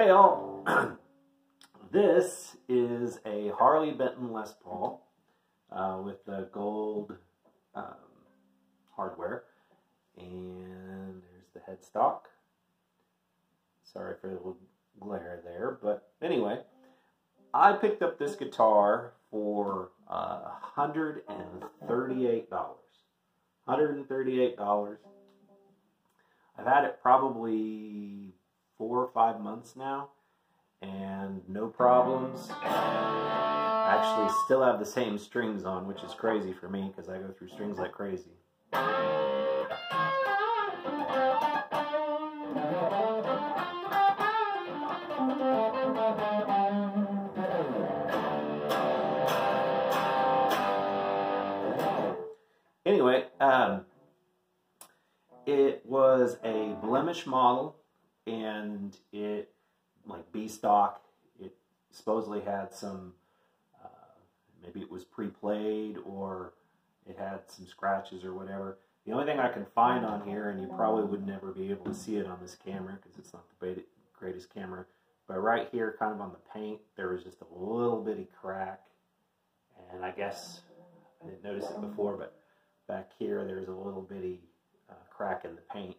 Hey all, this is a Harley Benton Les Paul with the gold hardware, and there's the headstock. Sorry for the little glare there, but anyway, I picked up this guitar for $138. $138. I've had it probably 4 or 5 months now, and no problems. I actually still have the same strings on, which is crazy for me because I go through strings like crazy. Anyway, it was a blemish model, and it, like B-stock, it supposedly had some, maybe it was pre-played or it had some scratches or whatever. The only thing I can find on here, and you probably would never be able to see it on this camera because it's not the greatest camera, but right here, kind of on the paint, there was just a little bitty crack, and I guess I didn't notice it before, but back here there's a little bitty crack in the paint.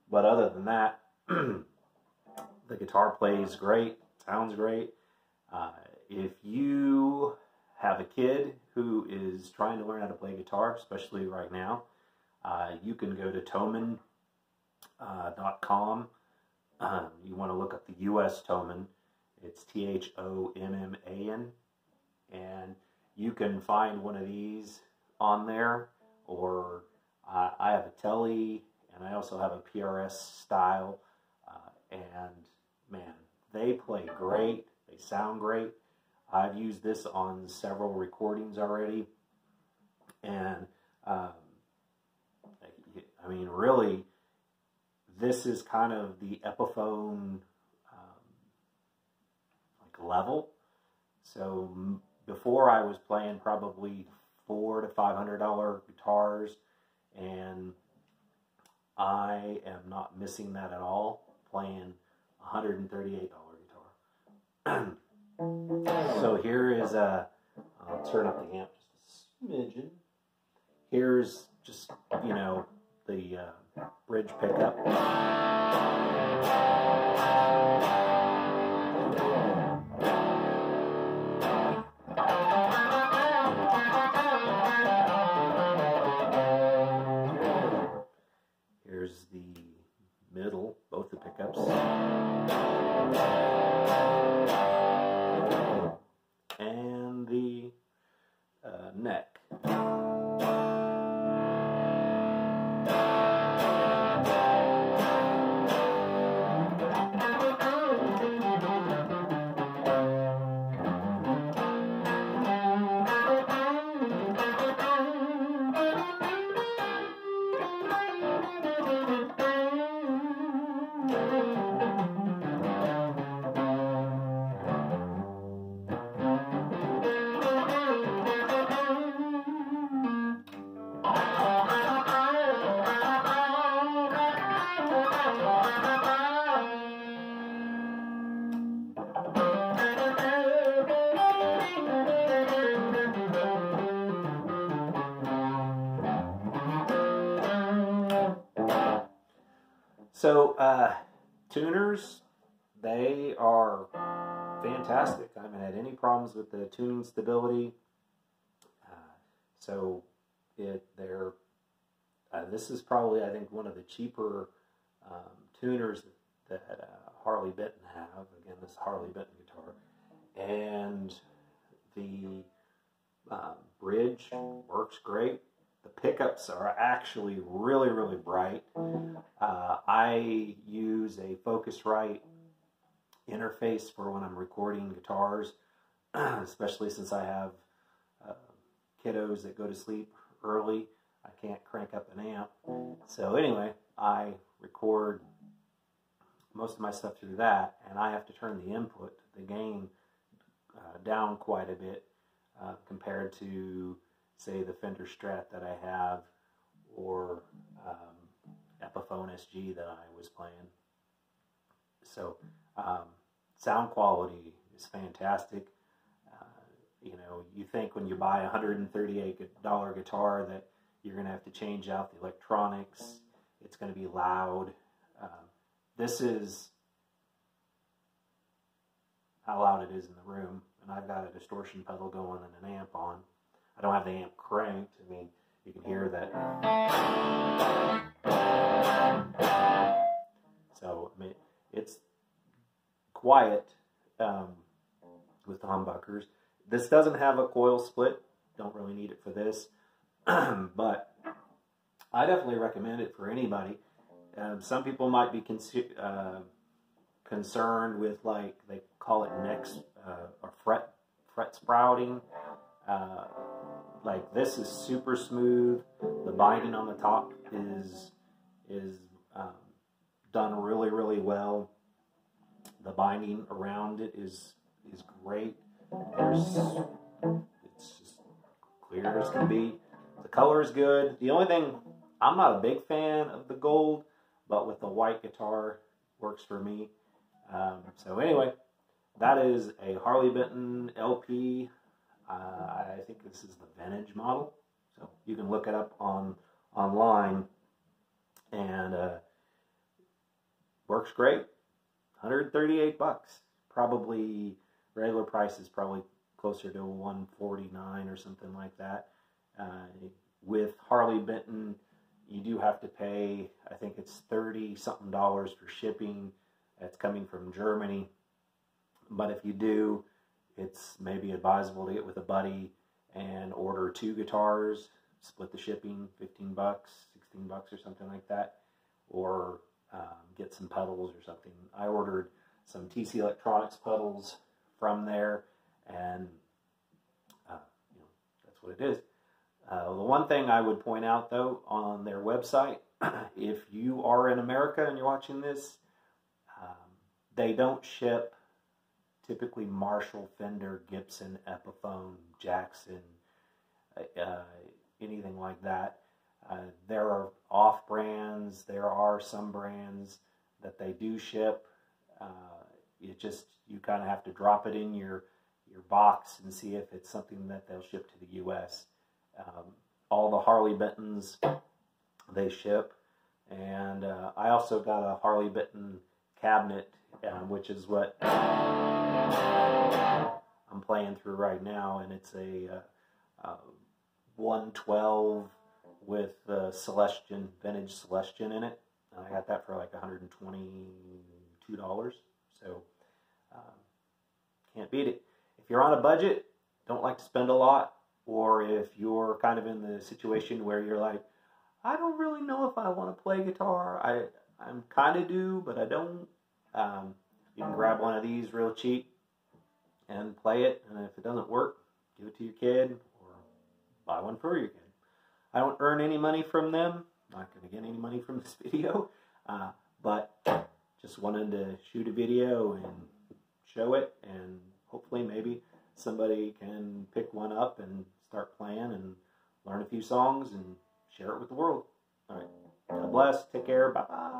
But other than that, the guitar plays great, sounds great. If you have a kid who is trying to learn how to play guitar, especially right now, you can go to Thomann.com. You want to look up the US Thomann. It's Thomman, and you can find one of these on there, or I have a Tele, and I also have a PRS style, and man, they play great, they sound great. I've used this on several recordings already, and I mean, really, this is kind of the Epiphone like level. So before I was playing probably $400 to $500 guitars, and I am not missing that at all, playing a $138 guitar. So here is I'll turn up the amp just a smidgen. Here's just, you know, the bridge pickup. Here's the middle, both the pickups. And the neck. So, tuners, they are fantastic. I haven't had any problems with the tuning stability. This is probably, I think, one of the cheaper tuners that Harley Benton have. Again, this Harley Benton guitar. And the bridge works great. The pickups are actually really, really bright. I use a Focusrite interface for when I'm recording guitars, especially since I have kiddos that go to sleep early. I can't crank up an amp. So anyway, I record most of my stuff through that, and I have to turn the input, the gain, down quite a bit compared to, say, the Fender Strat that I have, or Epiphone SG that I was playing. So sound quality is fantastic. You know, you think when you buy a $138 guitar that you're going to have to change out the electronics. It's going to be loud. This is how loud it is in the room. And I've got a distortion pedal going and an amp on. I don't have the amp cranked. I mean, you can hear that. So, I mean, it's quiet with the humbuckers. This doesn't have a coil split. Don't really need it for this. But I definitely recommend it for anybody. Some people might be concerned with, like, they call it necks or fret sprouting. Like, this is super smooth. The binding on the top is done really, really well. The binding around it is great. It's just clear as can be. The color is good. The only thing, I'm not a big fan of the gold, but with the white guitar, works for me. So anyway, that is a Harley Benton LP. I think this is the vintage model. So you can look it up online, and works great. $138. Probably regular price is probably closer to $149 or something like that. With Harley Benton, you do have to pay, I think it's $30-something for shipping. That's coming from Germany. But if you do, it's maybe advisable to get with a buddy and order 2 guitars, split the shipping, $15, $16 or something like that, or get some pedals or something. I ordered some TC Electronics pedals from there, and you know, that's what it is. The one thing I would point out, though, on their website, if you are in America and you're watching this, they don't ship typically Marshall, Fender, Gibson, Epiphone, Jackson, anything like that. There are off-brands. There are some brands that they do ship. You kind of have to drop it in your box and see if it's something that they'll ship to the U.S. All the Harley Bentons they ship, and I also got a Harley Benton cabinet, which is what I'm playing through right now, and it's a 112 with the Celestion, vintage Celestion in it. I got that for like $122, so can't beat it. If you're on a budget, don't like to spend a lot, or if you're kind of in the situation where you're like, I don't really know if I want to play guitar, I'm kind of do, but I don't, you can grab one of these real cheap and play it, and if it doesn't work, give it to your kid, or buy one for your kid. I don't earn any money from them, not going to get any money from this video, but just wanted to shoot a video and show it, and hopefully maybe somebody can pick one up and start playing and learn a few songs and share it with the world. All right, God bless, take care, bye-bye.